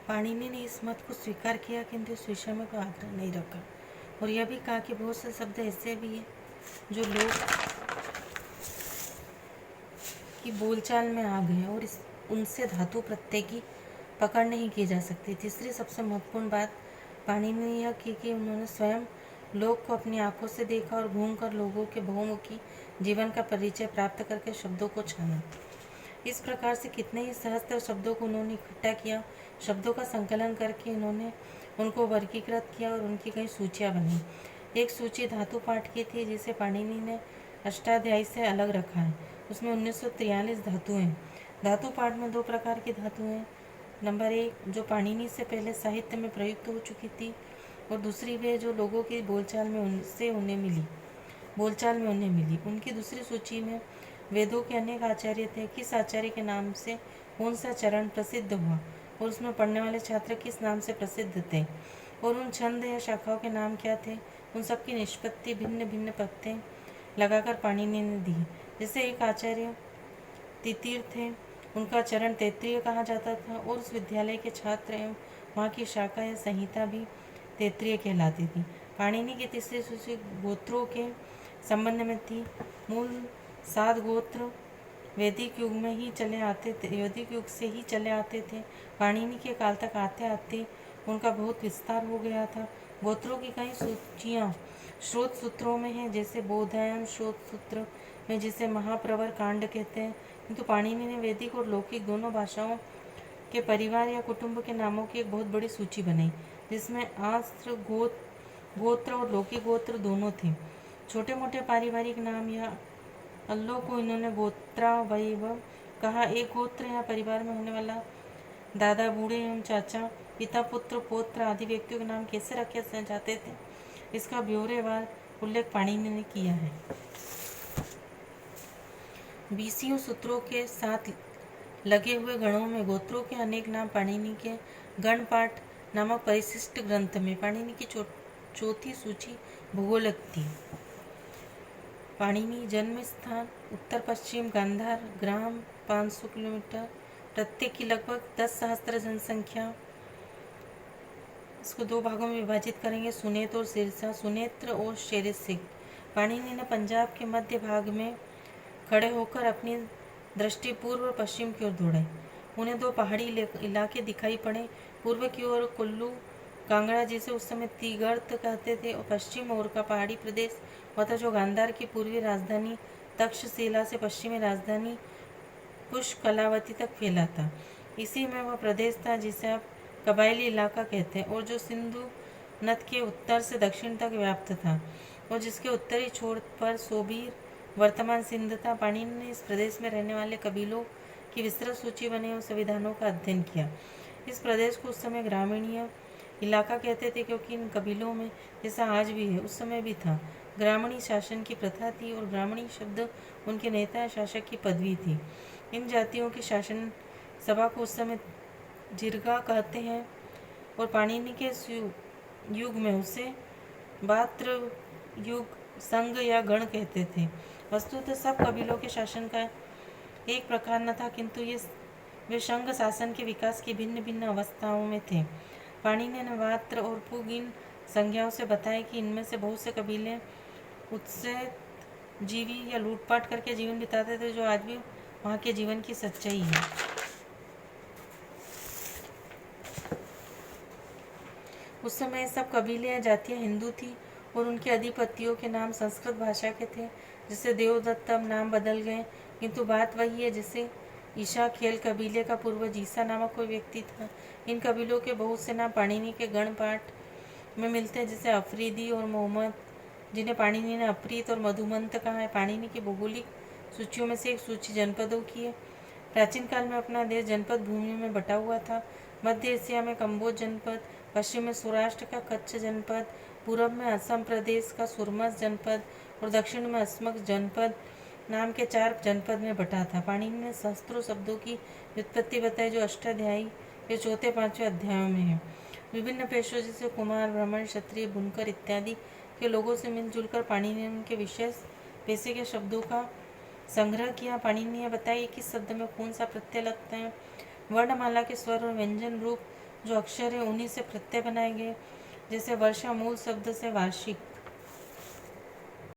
पाणिनि ने इस मत को स्वीकार किया, किंतु इस विषय में कोई आग्रह नहीं रखा और यह भी कहा कि बहुत से शब्द ऐसे भी हैं जो लोग की बोलचाल में आ गए और उनसे धातु प्रत्यय की पकड़ नहीं की जा सकती। तीसरी सबसे महत्वपूर्ण बात पाणिनि ने यह की कि उन्होंने स्वयं लोक को अपनी आंखों से देखा और घूमकर लोगों के बहुमुखी जीवन का परिचय प्राप्त करके शब्दों को छाना। इस प्रकार से कितने ही सहस्त्र शब्दों को उन्होंने इकट्ठा किया। शब्दों का संकलन करके उन्होंने उनको वर्गीकृत किया और उनकी कई सूचियाँ बनी। एक सूची धातु पाठ की थी जिसे पाणिनि ने अष्टाध्यायी से अलग रखा है। उसमें 1943 धातुएं हैं। धातु पाठ में दो प्रकार की धातुएं हैं। नंबर एक, जो पाणिनि से पहले साहित्य में प्रयुक्त हो चुकी थी, और दूसरी वे जो लोगों की बोलचाल में उन्हें मिली। उनकी दूसरी सूची में वेदों के अनेक आचार्य थे, किस आचार्य के नाम से कौन सा चरण प्रसिद्ध हुआ और उसमें पढ़ने वाले छात्र किस नाम से प्रसिद्ध थे और उन छंद या शाखाओं के नाम क्या थे, उन सबकी निष्पत्ति भिन्न भिन्न प्रत्यय लगाकर पाणिनि ने दी। जैसे एक आचार्य तितीर थे, उनका चरण तैत्रीय कहा जाता था और उस विद्यालय के छात्र एवं वहाँ की शाखा या संहिता भी तैत्रीय कहलाती थी। पाणिनि की तीसरी सूची गोत्रों के संबंध में थी। मूल 7 गोत्र वैदिक युग से ही चले आते थे। पाणिनि के काल तक आते आते उनका बहुत विस्तार हो गया था। गोत्रों की कई सूचियाँ स्रोत सूत्रों में हैं, जैसे बोधायन स्रोत सूत्र में जिसे महाप्रवर कांड कहते हैं। किंतु पाणिनि ने वैदिक और लौकिक दोनों भाषाओं के परिवार या कुटुंब के नामों की एक बहुत बड़ी सूची बनाई, जिसमें आस्त्र गोत्र और लौकिक गोत्र दोनों थे। छोटे मोटे पारिवारिक नाम या अल्लों को इन्होंने गोत्रावयव कहा। एक गोत्र या परिवार में होने वाला दादा, बूढ़े एवं चाचा, पिता, पुत्र, पौत्र आदि व्यक्तियों के नाम कैसे रखे जाते थे, इसका ब्यौरेवार उल्लेख पाणिनि ने किया है। 20 सूत्रों के साथ लगे हुए गणों में गोत्रों के अनेक नाम पाणिनि के गणपाठ नामक परिशिष्ट ग्रंथ में पाणिनि की चौथी सूची भूगोलिक थी। पाणिनि जन्म स्थान उत्तर पश्चिम गांधार, ग्राम 500 किलोमीटर, प्रत्येक की लगभग 10 सहस्त्र जनसंख्या। इसको 2 भागों में विभाजित करेंगे, सुनेत्र और सिरसा। सुनेत्र और शेरसिंह। पाणिनि ने पंजाब के मध्य भाग में खड़े होकर अपनी दृष्टि पूर्व और पश्चिम की ओर दौड़ाई। उन्हें 2 पहाड़ी इलाके दिखाई पड़े। पूर्व की ओर कुल्लू कांगड़ा, जिसे उस समय तीगर्त कहते थे, और पश्चिम ओर का पहाड़ी प्रदेश वह जो गांधार की पूर्वी राजधानी तक्षशिला से पश्चिमी राजधानी पुष्कलावती तक फैला था। इसी में वह प्रदेश था जिसे आप कबायली इलाका कहते हैं और जो सिंधु नद के उत्तर से दक्षिण तक व्याप्त था और जिसके उत्तरी छोर पर सोबीर वर्तमान सिंध था। पाणिनि ने इस प्रदेश में रहने वाले कबीलों की विस्तृत सूची बने और संविधानों का अध्ययन किया। इस प्रदेश को उस समय ग्रामीणीय इलाका कहते थे, क्योंकि इन कबीलों में, जैसा आज भी है, उस समय भी था, ग्रामीणी शासन की प्रथा थी और ग्रामीणी शब्द उनके नेता या शासक की पदवी थी। इन जातियों की शासन सभा को उस समय जिरगा कहते हैं और पाणिनि के युग में उसे बात्र युग संघ या गण कहते थे। वस्तुतः सब कबीलों के शासन का एक प्रकार न था, किंतु वे संघ शासन के विकास की भिन्न भिन्न अवस्थाओं में थे। पाणिनि ने वात्र और पुग इन संज्ञाओं से बताया कि इनमें से बहुत से कबीले उत्सव जीवी या लूटपाट करके जीवन बिताते थे, जो आज भी वहाँ के जीवन की सच्चाई है। उस समय सब कबीले या जातियाँ हिंदू थी और उनके अधिपतियों के नाम संस्कृत भाषा के थे, जिससे देवदत्त अब नाम बदल गए, किंतु बात वही है। जैसे ईशा खेल कबीले का पूर्वज ईसा नामक कोई व्यक्ति था। इन कबीलों के बहुत से नाम पाणिनि के गण पाठ में मिलते हैं, जैसे अफरीदी और मोहम्मद, जिन्हें पाणिनि ने अप्रीत और मधुमंत कहा है। पाणिनि की भौगोलिक सूचियों में से एक सूची जनपदों की है। प्राचीन काल में अपना देश जनपद भूमि में बटा हुआ था। मध्य एशिया में कंबोज जनपद, पश्चिम में सौराष्ट्र का कच्छ जनपद, पूर्व में असम प्रदेश का सुरमस जनपद और दक्षिण में अस्मक जनपद नाम के 4 जनपद में बटा था। पाणिनि ने सहस्त्रों शब्दों की व्युत्पत्ति बताई, जो अष्टाध्यायी के 4-5वें अध्यायों में है। विभिन्न पेशों जैसे कुमार, ब्राह्मण, क्षत्रिय, बुनकर इत्यादि के लोगों से मिलजुल कर पाणिनि ने उनके विशेष पेशे के शब्दों का संग्रह किया। पाणिनि ने बताया कि किस शब्द में कौन सा प्रत्यय लगता है। वर्णमाला के स्वर और व्यंजन रूप जो अक्षर है उन्हीं से प्रत्यय बनाए गए। जैसे वर्षा मूल शब्द से वार्षिक,